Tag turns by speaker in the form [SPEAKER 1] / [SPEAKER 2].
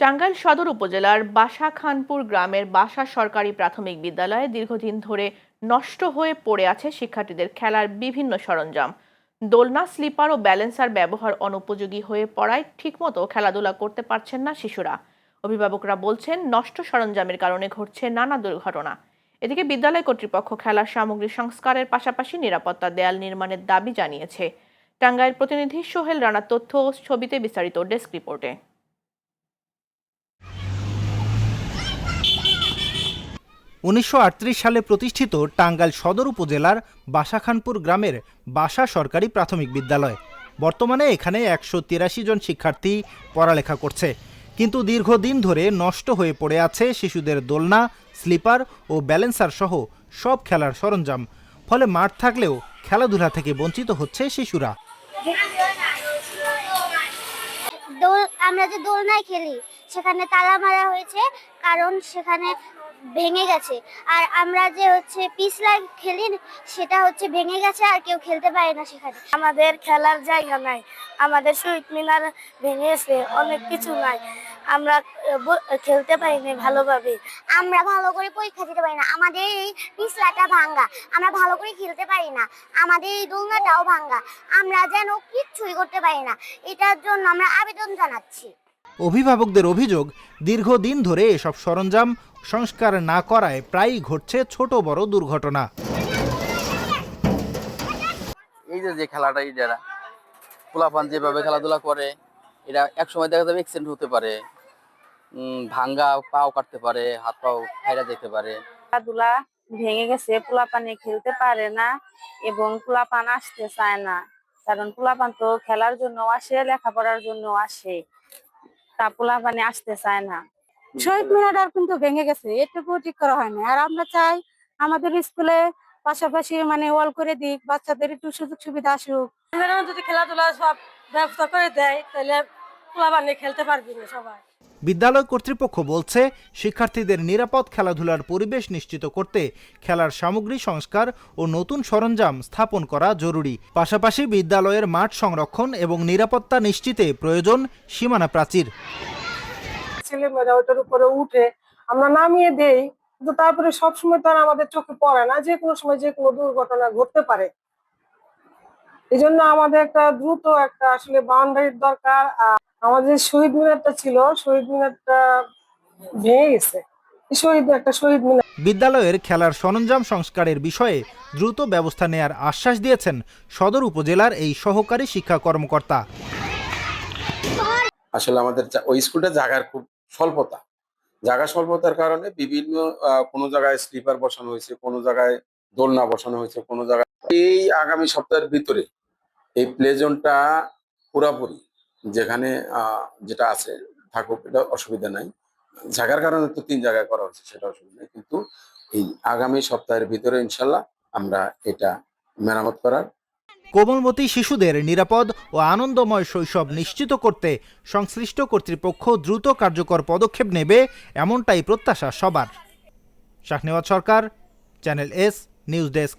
[SPEAKER 1] টাঙ্গাইল সদর উপজেলার বাসা খানপুর গ্রামের বাসা সরকারি প্রাথমিক বিদ্যালয়ে দীর্ঘদিন ধরে নষ্ট হয়ে পড়ে আছে শিক্ষার্থীদের খেলার বিভিন্ন সরঞ্জাম। দোলনা, স্লিপার ও ব্যালেন্সার ব্যবহার অনুপযোগী হয়ে পড়ায় ঠিকমতো খেলাধুলা করতে পারছেন না শিশুরা। অভিভাবকরা বলছেন, নষ্ট সরঞ্জামের কারণে ঘটছে নানা দুর্ঘটনা। এদিকে বিদ্যালয় কর্তৃপক্ষ খেলার সামগ্রী সংস্কারের পাশাপাশি নিরাপত্তা দেয়াল নির্মাণের দাবি জানিয়েছে। টাঙ্গাইল প্রতিনিধি সোহেল রানার তথ্য ও ছবিতে বিস্তারিত ডেস্ক রিপোর্টে।
[SPEAKER 2] 1938 সালে প্রতিষ্ঠিত টাঙ্গাইল সদর উপজেলার বাসাখানপুর গ্রামের বাসা সরকারি প্রাথমিক বিদ্যালয়। বর্তমানে এখানে 183 জন শিক্ষার্থী পড়ালেখা করছে, কিন্তু দীর্ঘদিন ধরে নষ্ট হয়ে পড়ে আছে শিশুদের দোলনা, স্লিপার ও ব্যালেন্সার সহ সব খেলার সরঞ্জাম। ফলে মাঠ থাকলেও খেলাধুলা থেকে বঞ্চিত হচ্ছে শিশুরা।
[SPEAKER 3] আমরা যে দোলনায় খেলি সেখানে তালা মারা হয়েছে, কারণ সেখানে ভেঙে গেছে। আর আমরা যে পিছলা খেলি সেটা ভেঙে গেছে, আর কেউ খেলতে পারে না সেখানে। আমাদের খেলার জায়গা নাই, আমাদের শহীদ মিনার ভেঙে গেছে, অনেক কিছু নাই, আমরা খেলতে পারি না ভালোভাবে। আমরা ভালো করে পরীক্ষা দিতে পারি না, আমাদের এই পিছলাটা ভাঙ্গা, আমরা ভালো করে খেলতে পারি না, আমাদের এই দোলনাটাও ভাঙ্গা, আমরা যেন কিচ্ছুই করতে পারি না। এটার জন্য আমরা আবেদন জানাচ্ছি।
[SPEAKER 2] অভিভাবকদের অভিযোগ, দীর্ঘদিন ধরে এসব সরঞ্জাম সংস্কার না করায় প্রায়ই ঘটছে ছোট বড় দুর্ঘটনা।
[SPEAKER 4] এই যে খেলাটা যারা পোলাপান যেভাবে খেলাধুলা করে, এটা একসময় দেখা যাবে অ্যাক্সিডেন্ট হতে পারে, ভাঙ্গা পাও কাটতে পারে, হাত পাও ফাইরা যেতে পারে।
[SPEAKER 5] খেলাধুলা ভেঙে গেছে, পোলাপানে খেলতে পারে না এবং পোলাপান আসতে চায় না, কারণ পোলাপান তো খেলার জন্য আসে, লেখাপড়ার জন্য আসে, তা পোলাপানে আসতে চায় না।
[SPEAKER 6] শহীদ মিনারটা কিন্তু ভেঙে গেছে, এটুকু ঠিক করা হয়নি। আর আমরা চাই আমাদের স্কুলে পাশাপাশি ওয়াল করে দিক, বাচ্চাদের একটু সুযোগ সুবিধা আসুক।
[SPEAKER 7] যদি খেলাধুলা সব ব্যবস্থা করে দেয় তাহলে পোলাপানে খেলতে পারবি না সবাই।
[SPEAKER 2] বিদ্যালয় কর্তৃপক্ষ বলছে, শিক্ষার্থীদের নিরাপদ খেলাধুলার পরিবেশ নিশ্চিত করতে খেলার সামগ্রী সংস্কার ও নতুন সরঞ্জাম স্থাপন করা জরুরি। পাশাপাশি বিদ্যালয়ের মাঠ সংরক্ষণ এবং নিরাপত্তা নিশ্চিতে প্রয়োজন সীমানা প্রাচীর।
[SPEAKER 7] ছেলেমেয়েরা ওটার উপরে উঠে আমরা নামিয়ে দেই, কিন্তু তারপরে সবসময় তো আর আমাদের চোখে পড়ে না, যে কোনো সময় যে কোনো দুর্ঘটনা ঘটতে পারে। এই জন্য আমাদের একটা দ্রুত আসলে বাউন্ডারির দরকার। আমাদের শহীদ মিনারটা ছিল, শহীদ মিনারটা ভেঙে গেছে, শহীদ মিনার।
[SPEAKER 2] বিদ্যালয়ের খেলার সরঞ্জাম সংস্কারের বিষয়ে দ্রুত ব্যবস্থা নেয়ার আশ্বাস দিয়েছেন সদর উপজেলার এই সহকারী শিক্ষা কর্মকর্তা।
[SPEAKER 8] আসলে আমাদের ওই স্কুলটা জায়গার খুব স্বল্পতার কারণে বিভিন্ন কোনো জায়গায় স্লিপার বসানো হয়েছে, কোনো জায়গায় দোলনা বসানো হয়েছে, কোনো জায়গায়। এই আগামী সপ্তাহের ভিতরে এই প্লে জোনটা পুরাপুরি যেখানে যেটা আছে থাকুক, এটা অসুবিধা নাই। জায়গার কারণে তো 3 জায়গায় করা হচ্ছে, সেটা অসুবিধা নেই, কিন্তু এই আগামী সপ্তাহের ভিতরে ইনশাল্লাহ আমরা এটা মেরামত করার।
[SPEAKER 2] কোমলমতি শিশুদের নিরাপদ ও আনন্দময় শৈশব নিশ্চিত করতে সংশ্লিষ্ট কর্তৃপক্ষ দ্রুত কার্যকর পদক্ষেপ নেবে, এমনটাই প্রত্যাশা সবার। শাহনেওয়াজ সরকার, চ্যানেল এস নিউজ ডেস্ক।